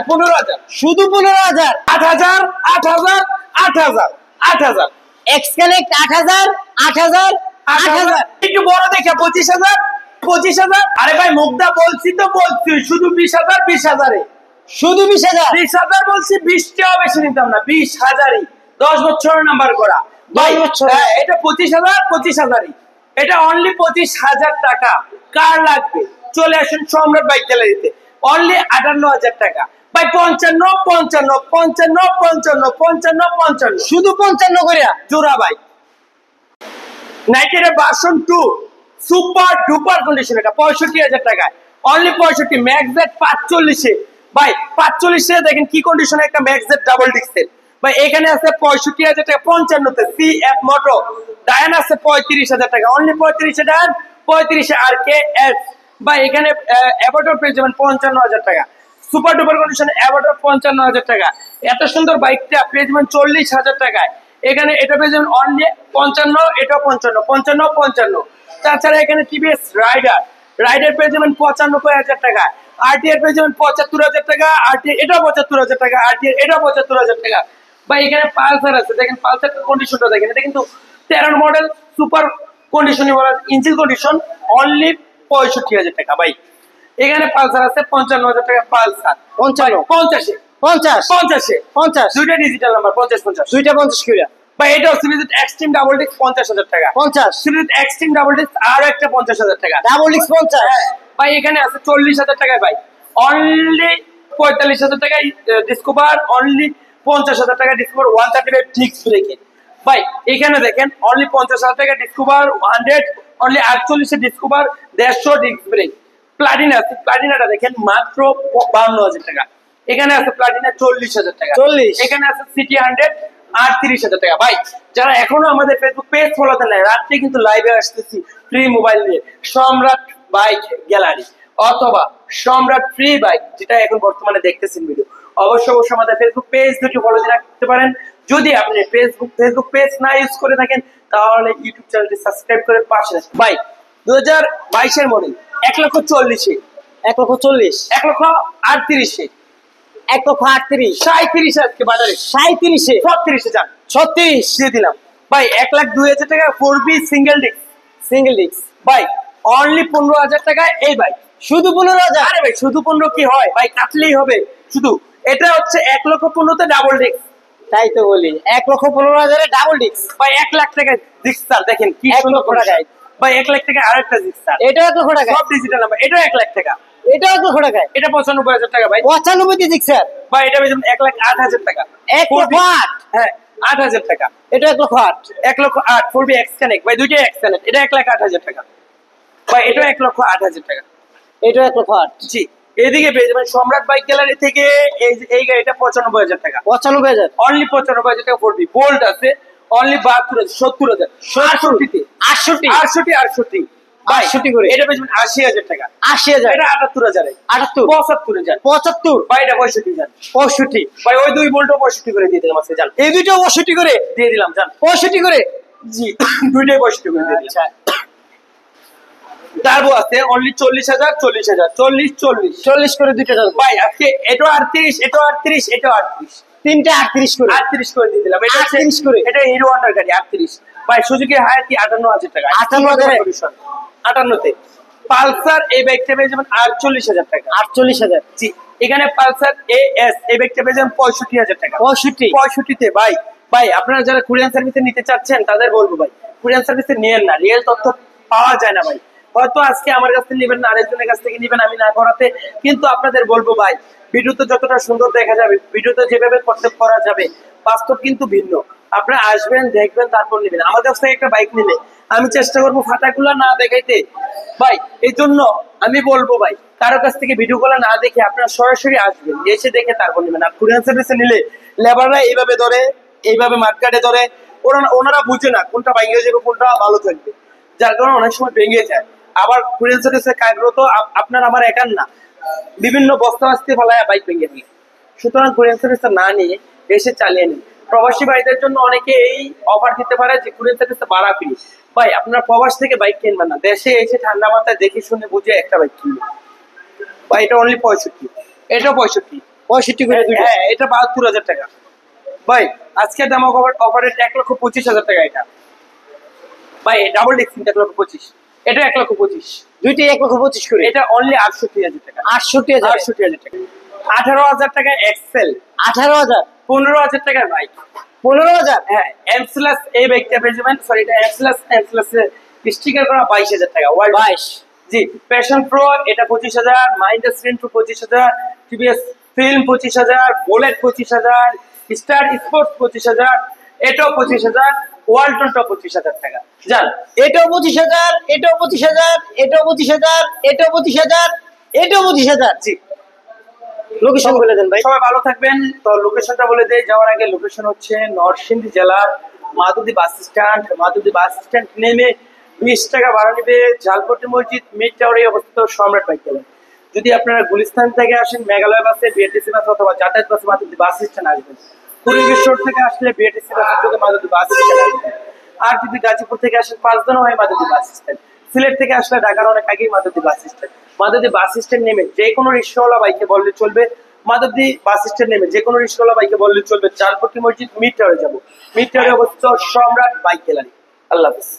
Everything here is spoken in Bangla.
15,000 শুধু 15,000 8,000 8,000 8,000 8,000 এক্স কানেক্ট 8,000 8,000 8,000 একটু বড় দেখে 25,000 25,000 আরে ভাই মুগ্ধা বলছি তো বলছি শুধু 20,000 20,000 শুধু 20,000 20,000 বলছি 20 টাকা বেশি নিতাম না 20,000 10 বছরের নাম্বার করা 10 বছর এটা 25,000 25,000 এটা অনলি 25,000 টাকা কার লাগবে চলে আসুন সম্রাট বাইক গ্যালারিতে অনলি 58,000 টাকা ভাই 55 55 55 55 55 55 শুধু 55 করিয়া জোড়া বাইক নাইটের ভার্সন 2 সুপার ডুপার কন্ডিশন এটা 65,000 টাকায় অনলি 65 ম্যাক্সজেট 45 এ ভাই 45 এ দেখেন কি কন্ডিশনে একটা ম্যাক্সজেট ডাবল ডিক্সেল ভাই এখানে আছে 65,000 টাকা 55 তে সিএফ মোটো ডায়ান আছে 35,000 টাকা অনলি 35 এ ডায়ান 35 এ আর কে এস ভাই এখানে অ্যাভাটার পেয়ে যাবেন 55,000 টাকা সুপার ডুপার কন্ডিশনে অ্যাভাটার 55,000 টাকা এত সুন্দর বাইকটা পেয়ে যাবেন 40,000 টাকায় এখানে এটা পেয়ে যাবেন অনলি 55 এটা 55 55 55 তাছাড়া এখানে টিভিএস রাইডার রাইডার পেয়ে যাবেন 95,000 টাকা আরটিআর পেয়ে যাবেন 75,000 টাকা আরটিআর এটা 75,000 টাকা আরটিআর এটা 75,000 টাকা ভাই এখানে পালসার আছে দেখেন পালসারের কন্ডিশনটা দেখেন এটা কিন্তু 13 মডেল সুপার কন্ডিশনে বলা ইঞ্জিন কন্ডিশন অনলি 65,000 টাকা ভাই এখানে পালসার আছে 55,000 টাকা পালসার 55 50 50 50 50 দুইটা ডিজিটাল নাম্বার 50 50 দুইটা 50 করিয়া ভাই এটা সিরিজ এক্সট্রিম ডাবল ডিস্ক 50,000 টাকা 50 সিরিজ এক্সট্রিম ডাবল ডিস্ক আর একটা 50,000 টাকা ডাবল ডিক্স 50 ভাই এখানে আছে 40,000 টাকায় ভাই অনলি 45,000 টাকায় ডিসকভার অনলি 50,000 টাকা ডিসকভার 135 ডিস্ক ব্রেকে ভাই এখানে দেখেন অনলি 50,000 টাকা ডিসকভার 100 অনলি 48 এ ডিসকভার 150 ডিস্ক ব্রেক প্লাটিনা আছে প্লাটিনাটা দেখেন মাত্র 52,000 টাকা এখানে আছে প্লাটিনা 40,000 টাকা 40 এখানে আছে সিটি 100 38,000 টাকা ভাই যারা এখনো আমাদের ফেসবুক পেজ ফলোতে নাই রাত্রে কিন্তু লাইভে আসতেছি ফ্রি মোবাইল নিয়ে সম্রাট বাইক গ্যালারি অথবা সম্রাট ফ্রি বাইক যেটা এখন বর্তমানে দেখতেছেন ভিডিও অবশ্যই আমাদের ফেসবুক পেজ দুটি ফলো দিয়ে রাখতে পারেন যদি আপনি ফেসবুক পেজ না ইউজ করে থাকেন তাহলে ইউটিউব চ্যানেলটি সাবস্ক্রাইব করে পাশে রাখুন ভাই 2022 এর মডেল 1,40,000 1,40,000 1,38,000 1,38,000 37 আজকে বাজারে 37 36 যান 36 দিয়ে দিলাম ভাই 1,02,000 টাকা 4B সিঙ্গেল ডিস্ক সিঙ্গেল ডিক্স ভাই অনলি 15,000 টাকা এই ভাই শুধু 15,000 আরে ভাই শুধু 15 কি হয় ভাই কাটলেই হবে শুধু এটা হচ্ছে 1,15,000 তে ডাবল ডিস্ক তাই তো বলি 1,15,000 এ ডাবল ডিক্স ভাই 1,00,000 টাকা ডিস্ক স্যার দেখেন কি 1 সুন্দর লক্ষ টাকায় ভাই 1,00,000 টাকা আরেকটা ডিস্ক স্যার এটা 1 লক্ষ টাকা সব ডিজিটাল নাম্বার এটা 1,00,000 টাকা এটা 1 লক্ষ টাকা এটা 95,000 টাকা ভাই 95 দিয়ে দিক স্যার ভাই এটা বেজন 1,08,000 টাকা 1 লক্ষ 8 হ্যাঁ 8,000 টাকা এটা 1 লক্ষ 8 1,08,000 4B এক্স কানেক্ট ভাই দুইটাই এক্স কানেক্ট এটা 1,08,000 টাকা ভাই এটা 1,08,000 টাকা এটা 1 লক্ষ 8 জি এদিকে পেয়ে যাবেন সম্রাট বাইক গ্যালারি থেকে এই গাড়িটা 95,000 টাকা 95,000 অনলি 95,000 টাকা 4B বোল্ট আছে অনলি 72,000 70,000 68 তে 68 68 68 ভাই 68 করে এটা পেয়ে যাবেন 80,000 টাকা 80,000 এটা 78,000 78 75,000 75 ভাই এটা 65,000 65 ভাই ওই দুই বোল্টও 65 করে দিয়ে দিলাম আজকে জান এই দুটো 65 করে দিয়ে দিলাম জান 65 করে জি দুইটাই 65 করে দিয়ে দিলাম টার্বো আছে অনলি 40,000 40,000 40 40 40 করে দুটো দাও ভাই আজকে এটা 38 এটা 38 এটা 38 তিনটা 38 করে 38 করে দিয়ে দিলাম এটা 38 করে এটা হিরো হন্ডার গাড়ি 38 ভাই সুজুকি হায়াতি 58,000 টাকা 58,000 58 তে পালসার এই বাইকটা পেয়ে যাবেন 48,000 টাকা 48,000 জি এখানে পালসার এএস এই বাইকটা পেয়ে যাবেন 65,000 টাকা 65 তে ভাই ভাই আপনারা যারা কুরিয়ার সার্ভিসে নিতে চাচ্ছেন তাদের বলবো ভাই কুরিয়ার সার্ভিসে নিয়েন না রিয়েল তথ্য পাওয়া যায় না ভাই হয়তো আজকে আমার কাছ থেকে নেবেন না আরেকজনের কাছ থেকে নেবেন আমি না করাতে কিন্তু আপনাদের বলবো ভাই ভিডিওতে যতটা সুন্দর দেখা যাবে ভিডিওতে যেভাবে করা যাবে বাস্তব কিন্তু ভিন্ন আপনারা আসবেন দেখবেন তারপর নেবেন আমার কাছ থেকে একটা বাইক নিলে আমি চেষ্টা করবো ফাটাগুলো না দেখাইতে ভাই এই জন্য আমি বলবো ভাই কারো কাছ থেকে ভিডিওগুলো না দেখে আপনারা সরাসরি আসবেন এসে দেখে তারপর নেবেন আর কুরিয়ার সার্ভিসে নিলে লেবাররা এইভাবে ধরে এইভাবে মার্কেটে ধরে ওনারা বুঝে না কোনটা ভেঙে যাবে কোনটা ভালো থাকবে যার কারণে অনেক সময় ভেঙে যায় আবার কুরিয়ার সার্ভিসের কাজগুলো তো আপনার আমার একার না বিভিন্ন বস্তা বাস্তি ফেলায় বাইক ভেঙে ফেলে সুতরাং কুরিয়ার সার্ভিসটা না নিয়ে এসে চালিয়ে নিন প্রবাসী ভাইদের জন্য অনেকে এই অফার দিতে পারে যে কুরিয়ার সার্ভিসটা ভাড়া ফ্রি ভাই আপনার প্রবাস থেকে বাইক কিনবেন না দেশে এসে ঠান্ডা মাথায় দেখে শুনে বুঝে একটা বাইক কিনবেন ভাই এটা অনলি 65 এটাও 65 65 করে দুইটা। হ্যাঁ, এটা 72,000 টাকা ভাই। আজকে দাম অফারে 1,25,000 টাকা এটা ভাই। ডাবল ডিস্ক 1,25,000, এটা 1,25,000, দুইটাই 1,25,000 করে। এটা অনলি 68,000 টাকা। 68,000 68,000 টাকা। 18,000 টাকা এক্সেল, 18,000 15,000 টাকার বাইক। 15,000 হ্যাঁ, এমসিলাস এই বাইকটা পেয়ে যাবেন। সরি, এটা এমসিলাস স্টিকার করা 22,000 টাকা। 22। জি, প্যাশন প্রো এটা 25,000, Mahindra Sprinto 25,000, TVS Flame 25,000, Bullet 25,000, Star Sports 25,000, এটাও 25,000, ওয়ালটনটাও 25,000 টাকা। যান, এটাও 25,000, এটাও 25,000, এটাও 25,000, এটাও 25,000, এটাও 25,000। জি, লোকেশন বলে দেন ভাই। সবাই ভালো থাকবেন। তো লোকেশনটা বলে দেই, যাওয়ার আগে লোকেশন হচ্ছে নরসিংদী জেলার মাধুদী বাস স্ট্যান্ড। মাধুদী বাস স্ট্যান্ড নেমে 20 টাকা ভাড়া নেবে ঝালপট্টি মসজিদ মিড টাওয়ারে অবস্থিত সম্রাট বাইক গেলেন। যদি আপনারা গুলিস্তান থেকে আসেন মেঘালয় বাসে, বিআরটিসি বাস অথবা যাতায়াত বাসে মাধুদী বাস স্ট্যান্ড আসবেন। কুড়িগ্রাম থেকে আসলে বিআরটিসি বাসের যোগে মাধুদী বাস স্ট্যান্ড আসবেন। আর যদি গাজীপুর থেকে আসেন 5 দিনও হয় মাধুদী বাস স্ট্যান্ড। সিলেট থেকে আসলে ঢাকার অনেক আগেই মাধুদী বাস স্ট্যান্ড। মাধুদী বাস স্ট্যান্ড নেমে যে কোনো রিক্সাওয়ালা বাইকে বললে চলবে মাধবদী বাস স্ট্যান্ড নেমে যে কোনো রিক্সাওয়ালা বাইকে বললে চলবে ঝালপট্টি মসজিদ মিড টাওয়ারে যাবো। মিড টাওয়ারে অবস্থিত সম্রাট বাইক গ্যালারি। আল্লাহ হাফেজ।